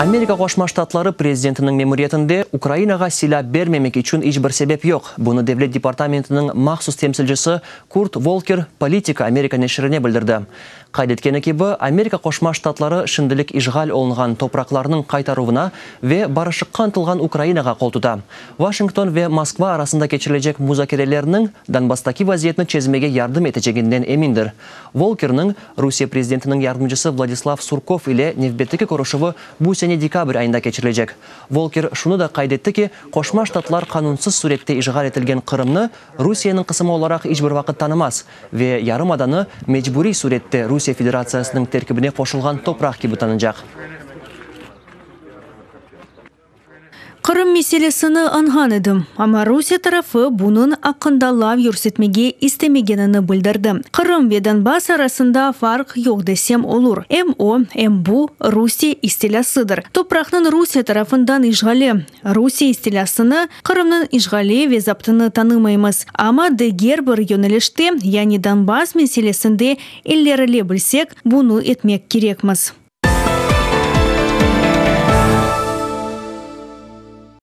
Америка Кошма Штатлары президентінің мемориятында Украинаға силә бермемек үшін ешбір себеп жоқ. Бұны Девлет департаментінің махсус темсілжісі Курт Волкер Политика Америка нешіріне білдірді. Қайдеткені кебі, Америка Кошма Штатлары шындылық ижғал олынған топрақларының қайтаруына ве барышы қантылған Украинаға қолтуда. Вашингтон ве Москва арасында кечірілежек музакерелерінің Донбастаки вазиетні чезмеге ярдым етечегінден еминдір. Волкерның Русия президентінің ярдымчысы Владислав Сурков ile Невбеттікі Корушевы бұл сене декабрь айында кечірілежек. Волкер шуны да қайдетті ки, Кошма Штатлар қанунсыз суретте ижғал етілген Қырымны Русияның қысымы оларақ ешбір вақыт танымас ве ярым аданы мечбури суретте Русия Федерациясының теркібіне қошылған топрақ кебі танынжақ. Қырым меселесіні аңған едім, ама Русия тарафы бұнын ақындалав юрсетмеге істемегеніні білдірді. Қырым ве Донбасс арасында фарқ yok десем олур. Бұ Русия истелясыдыр. Топрақның Русия тарафындан ижғали. Русия истелясыны Қырымның ижғали ве заптыны танымаймыз. Ама дегер бір йонелеште, яни Донбасс меселесінде еллеріле білсек, бұны етмек керекміз.